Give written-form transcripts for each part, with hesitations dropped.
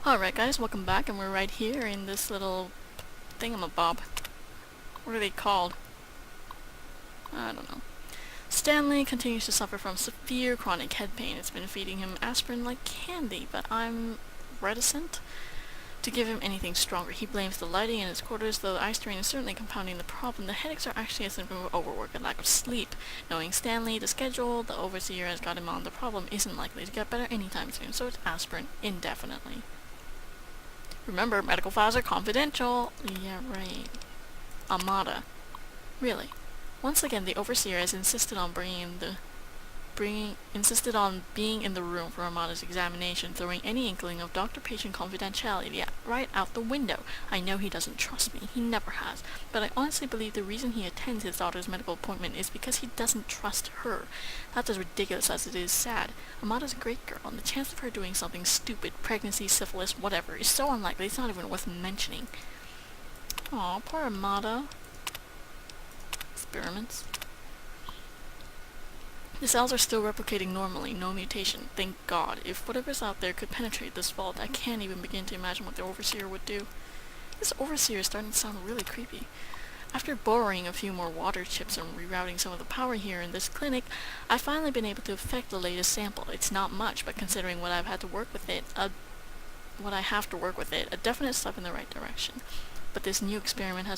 Alright guys, welcome back, and we're right here in this little thingamabob. What are they called? I don't know. Stanley continues to suffer from severe chronic head pain. It's been feeding him aspirin like candy, but I'm reticent to give him anything stronger. He blames the lighting in his quarters, though the eye strain is certainly compounding the problem. The headaches are actually a symptom of overwork and lack of sleep. Knowing Stanley, the schedule the overseer has got him on, the problem isn't likely to get better anytime soon, so it's aspirin indefinitely. Remember, medical files are confidential. Yeah, right. Amada. Really. Once again, the overseer has insisted on being in the room for Amada's examination, throwing any inkling of doctor-patient confidentiality right out the window. I know he doesn't trust me. He never has. But I honestly believe the reason he attends his daughter's medical appointment is because he doesn't trust her. That's as ridiculous as it is sad. Amada's a great girl, and the chance of her doing something stupid, pregnancy, syphilis, whatever, is so unlikely it's not even worth mentioning. Aw, poor Amada. Experiments. The cells are still replicating normally, no mutation, thank God. If whatever's out there could penetrate this vault, I can't even begin to imagine what the Overseer would do. This Overseer is starting to sound really creepy. After borrowing a few more water chips and rerouting some of the power here in this clinic, I've finally been able to effect the latest sample. It's not much, but considering what I have to work with it, a definite step in the right direction. But this new experiment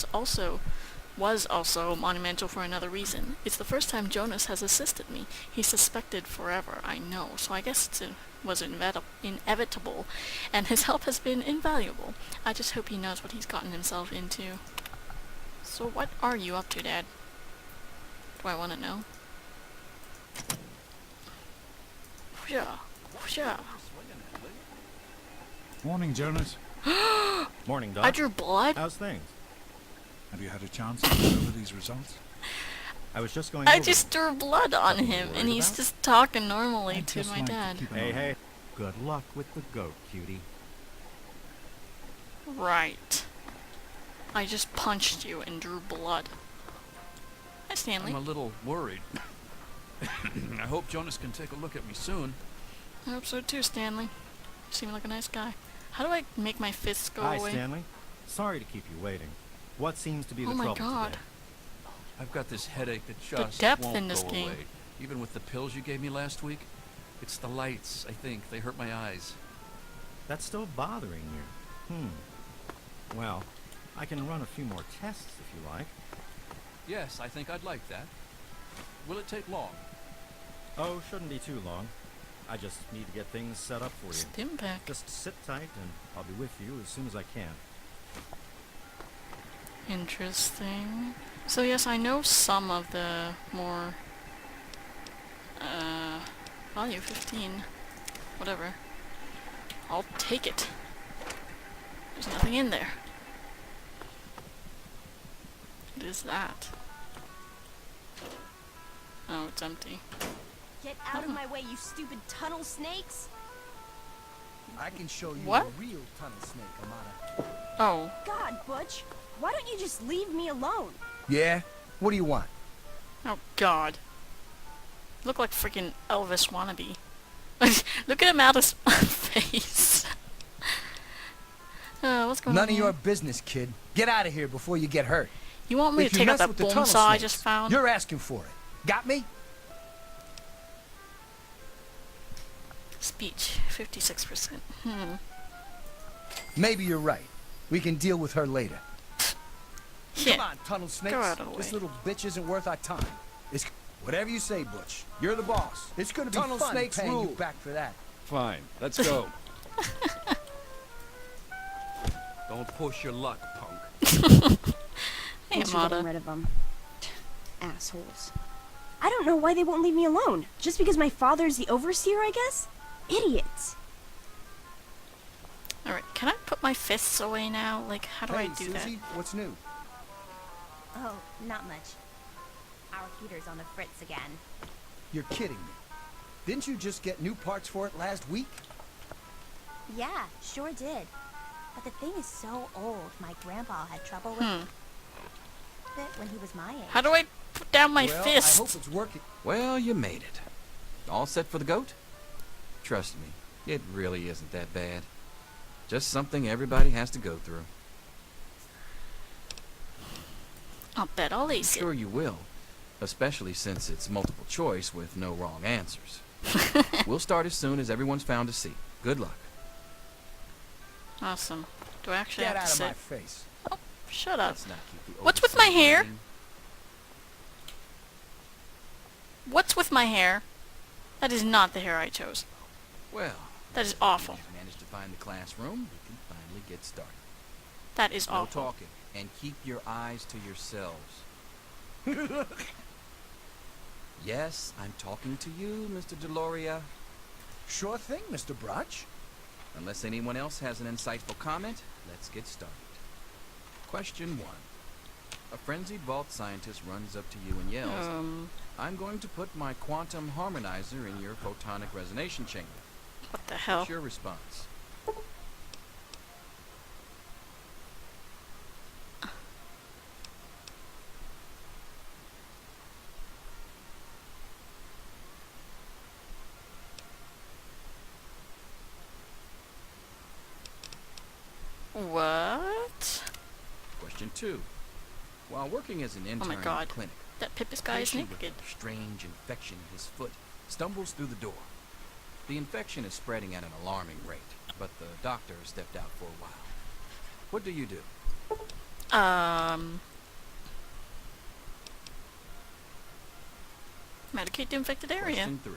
was also monumental for another reason. It's the first time Jonas has assisted me. He's suspected forever, I know, so I guess it was inevitable, and his help has been invaluable. I just hope he knows what he's gotten himself into. So what are you up to, Dad? Do I want to know? Yeah. Morning, Jonas. Morning, Doc. I drew blood? How's things? Have you had a chance to go over these results? I was just going I over just drew blood on Something him, you're and worried he's about? just talking normally I'd to just my like to dad. keep an Hey, eye- hey. Good luck with the goat, cutie. Right. I just punched you and drew blood. Hi, Stanley. I'm a little worried. I hope Jonas can take a look at me soon. I hope so too, Stanley. You seem like a nice guy. How do I make my fists go Hi, away? Stanley. Sorry to keep you waiting. What seems to be the Oh my trouble God. today? I've got this headache that just depth won't in this go game. away. Even with the pills you gave me last week. It's the lights, I think. They hurt my eyes. That's still bothering you. Well, I can run a few more tests if you like. Yes, I think I'd like that. Will it take long? Oh, shouldn't be too long. I just need to get things set up for you. Stim pack. Just sit tight and I'll be with you as soon as I can. Interesting. So yes, I know some of the more value 15. Whatever. I'll take it. There's nothing in there. What is that? Oh, it's empty. Get out of my way, you stupid tunnel snakes! I can show you What? a real tunnel snake, Amada. Oh. God, Butch, why don't you just leave me alone? Yeah? What do you want? Oh God. Look like freaking Elvis wannabe. Look at him out his face. What's going on None of here? your business, kid. Get out of here before you get hurt. You want me If to you take out mess that with the bone tunnel saw I snakes, just found? you're asking for it. Got me? Speech, 56%. Maybe you're right. We can deal with her later. Yeah. Come on, tunnel snakes. out of the This way. little bitch isn't worth our time. It's whatever you say, Butch. You're the boss. It's gonna be Tunnel fun snakes paying rule. you back for that. Fine, let's go. Don't push your luck, punk. Hey, Thanks for Amada. getting rid of them. Assholes. I don't know why they won't leave me alone. Just because my father's the overseer, I guess? Idiots. Alright, can I put my fists away now? Like, how do Hey, I do Susie, what's new? Oh, not much. Our heater's on the fritz again. You're kidding me. Didn't you just get new parts for it last week? Yeah, sure did. But the thing is so old, my grandpa had trouble with that? it when he was my age. How do I put down my well, fist? I hope it's working. Well, you made it. All set for the goat? Trust me, it really isn't that bad. Just something everybody has to go through. I'll bet I'll I'm ace sure you will, especially since it's multiple choice with no wrong answers. We'll start as soon as everyone's found a seat. Good luck. it. Awesome. Do I actually Get have to out of sit? my face. Oh, shut up. Let's not keep the What's with my overseer hair? waiting. What's with my hair? That is not the hair I chose. Well, That is awful. if you've managed to find the classroom, we can finally get started. That is No awful. talking, and keep your eyes to yourselves. Yes, I'm talking to you, Mr. Deloria. Sure thing, Mr. Brutch. Unless anyone else has an insightful comment, let's get started. Question 1. A frenzied vault scientist runs up to you and yells, I'm going to put my quantum harmonizer in your photonic resonation chamber. What the hell? What's your response? What? Question 2. While working as an intern my in God. a clinic, That Pippus guy is patient with naked. a strange infection in his foot stumbles through the door. The infection is spreading at an alarming rate, but the doctor stepped out for a while. What do you do? Medicate the infected area. Question 3.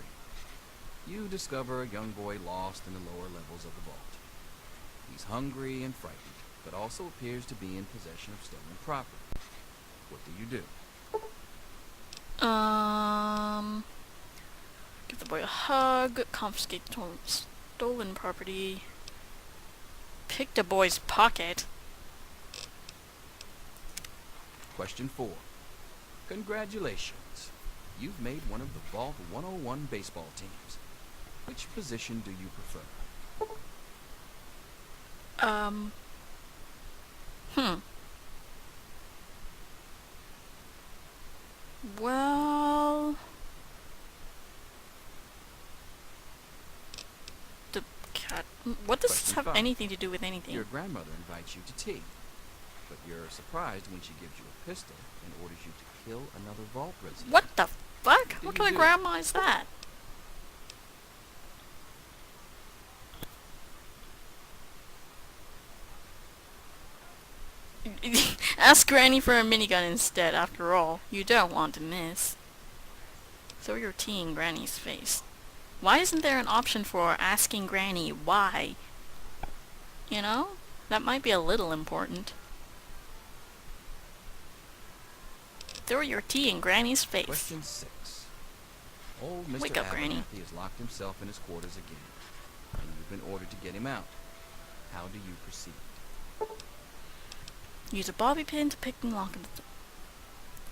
You discover a young boy lost in the lower levels of the vault. He's hungry and frightened, but also appears to be in possession of stolen property. What do you do? Give the boy a hug, confiscate stolen property, pick the boy's pocket. Question 4. Congratulations. You've made one of the Vault 101 baseball teams. Which position do you prefer? Well, the cat. What does this Question have 5. anything to do with anything? Your grandmother invites you to tea, but you're surprised when she gives you a pistol and orders you to kill another Vault resident. What the fuck? do What you kind of do? grandma is that? Ask Granny for a minigun instead, after all. You don't want to miss. Throw your tea in Granny's face. Why isn't there an option for asking Granny why? You know? That might be a little important. Throw your tea in Granny's face. Question 6. Old Mr. Wake up, Granny. Abernathy has locked himself in his quarters again, and you've been ordered to get him out. How do you proceed? Use a bobby pin to pick and lock the door.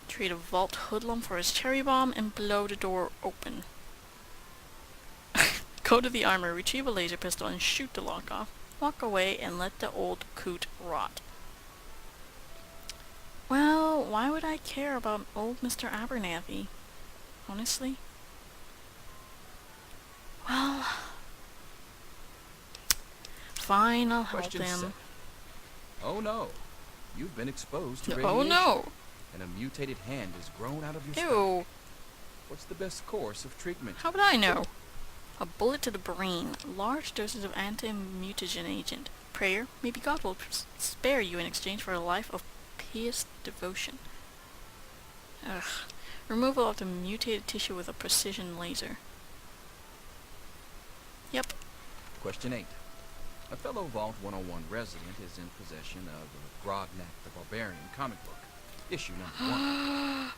Treat a vault hoodlum for his cherry bomb and blow the door open. Go to the armor, retrieve a laser pistol, and shoot the lock off. Walk away and let the old coot rot. Well, why would I care about old Mr. Abernathy? Honestly? Well... Fine, I'll help Question him. 7. Oh no! You've been exposed to Oh radiation, no! and a mutated hand has grown out of your stomach. Ew! What's the best course of treatment? How would I know? A bullet to the brain. Large doses of anti-mutagen agent. Prayer. Maybe God will spare you in exchange for a life of pious devotion. Ugh. Removal of the mutated tissue with a precision laser. Yep. Question 8. A fellow Vault 101 resident is in possession of a Grognak the Barbarian comic book. Issue number 1.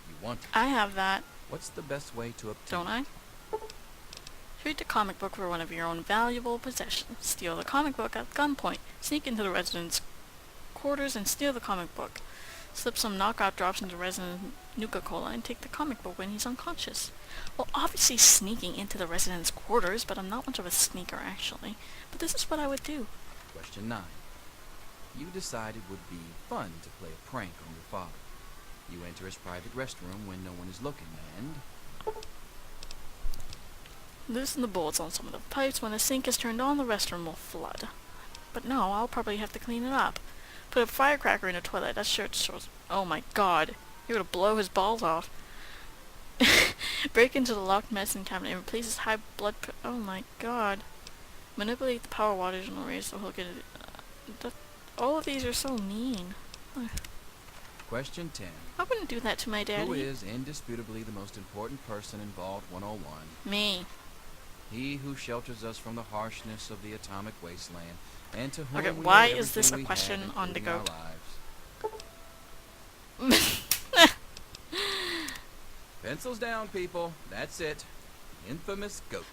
You want it. I have that, What's the best way to obtain don't I? Treat the comic book for one of your own valuable possessions. Steal the comic book at gunpoint. Sneak into the resident's quarters and steal the comic book. Slip some knockout drops into resident Nuka-Cola and take the comic book when he's unconscious. Well, obviously sneaking into the resident's quarters, but I'm not much of a sneaker actually. But this is what I would do. Question 9. You decide it would be fun to play a prank on your father. You enter his private restroom when no one is looking, and... Loosen the bolts on some of the pipes. When the sink is turned on, the restroom will flood. But no, I'll probably have to clean it up. Put a firecracker in the toilet. That sure shows. Oh my god. You're gonna blow his balls off. Break into the locked medicine cabinet and replace his high blood oh my god. Manipulate the power wattage and raise so he'll get it. All of these are so mean. Question 10. I wouldn't do that to my daddy. Who is indisputably the most important person in Vault 101? Me. He who shelters us from the harshness of the atomic wasteland, and to whom Okay, we why owe is this everything a we question have, on the including our goat? lives. Pencils down, people. That's it. Infamous GOAT.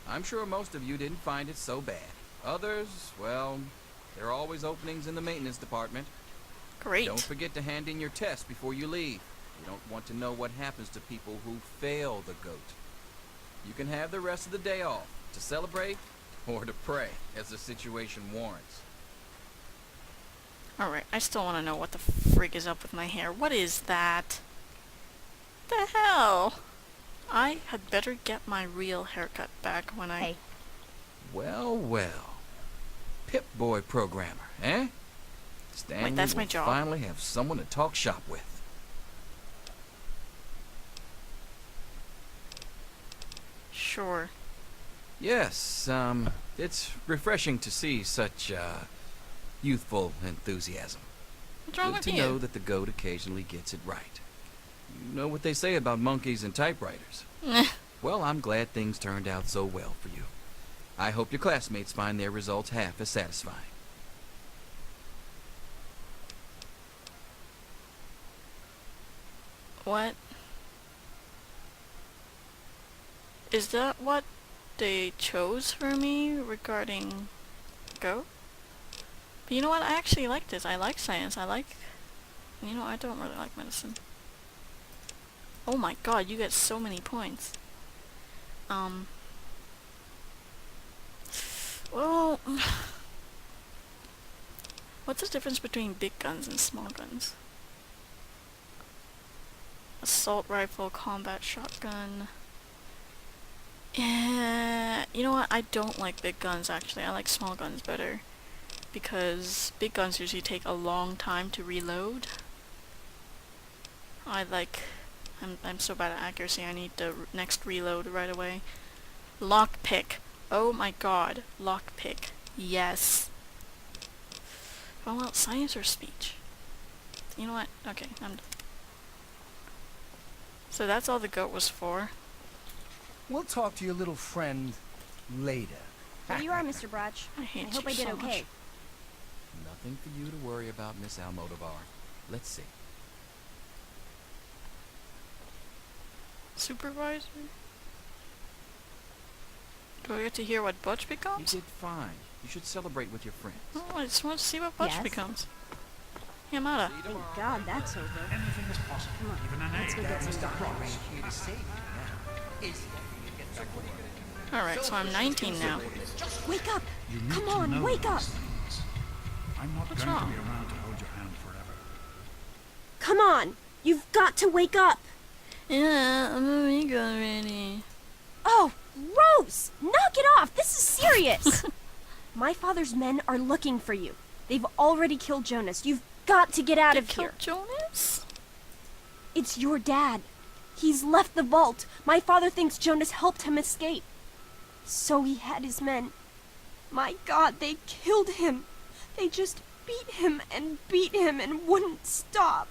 I'm sure most of you didn't find it so bad. Others, well, there are always openings in the maintenance department. Great. Don't forget to hand in your test before you leave. You don't want to know what happens to people who fail the GOAT. You can have the rest of the day off to celebrate or to pray as the situation warrants. Alright, I still want to know what the frig is up with my hair. What is that? The hell? I had better get my real haircut back when I... Hey. Well, well. Pip-Boy programmer, eh? Stanley that's will my job. finally have someone to talk shop with. Sure. Yes, it's refreshing to see such, youthful enthusiasm. What's wrong Good with to you? know that the GOAT occasionally gets it right. You know what they say about monkeys and typewriters. Well, I'm glad things turned out so well for you. I hope your classmates find their results half as satisfying. What? Is that what they chose for me regarding Go? But you know what? I actually like this. I like science. I like... You know, I don't really like medicine. Oh my god, you get so many points. Well... What's the difference between big guns and small guns? Assault rifle, combat shotgun... Yeah, you know what? I don't like big guns actually. I like small guns better. Because big guns usually take a long time to reload. I'm so bad at accuracy, I need the next reload right away. Lockpick. Oh my god. Lockpick. Yes. Oh well, science or speech? You know what? Okay, I'm done. So that's all the GOAT was for. We'll talk to your little friend later. There you are, Mr. Brotch. I hate I hope you I did so okay. much. Nothing for you to worry about, Miss Almodovar. Let's see. Supervisor? Do I get to hear what Butch You becomes? did fine. You should celebrate with your friends. Oh, I just want to see what Butch Yes? becomes. Yamada. Thank God that's over. Anything is possible, Come on, even an let's egg. go get some Alright, so I'm 19 now. Wake up! You need Come to on, know wake up! these things. I'm not What's going wrong? to be around to hold your hand forever. Come on! You've got to wake up! Yeah, I'm awake already. Oh, Rose! Knock it off! This is serious! My father's men are looking for you. They've already killed Jonas. You've got to get out They of here. killed Jonas? It's your dad. He's left the vault. My father thinks Jonas helped him escape. So he had his men. My God, they killed him. They just beat him and wouldn't stop.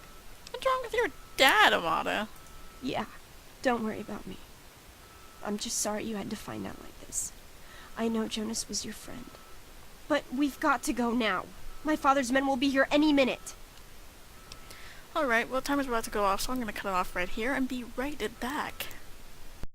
What's wrong with your dad, Amada? Yeah, don't worry about me. I'm just sorry you had to find out like this. I know Jonas was your friend. But we've got to go now. My father's men will be here any minute. Alright, well time is about to go off, so I'm gonna cut it off right here and be right back.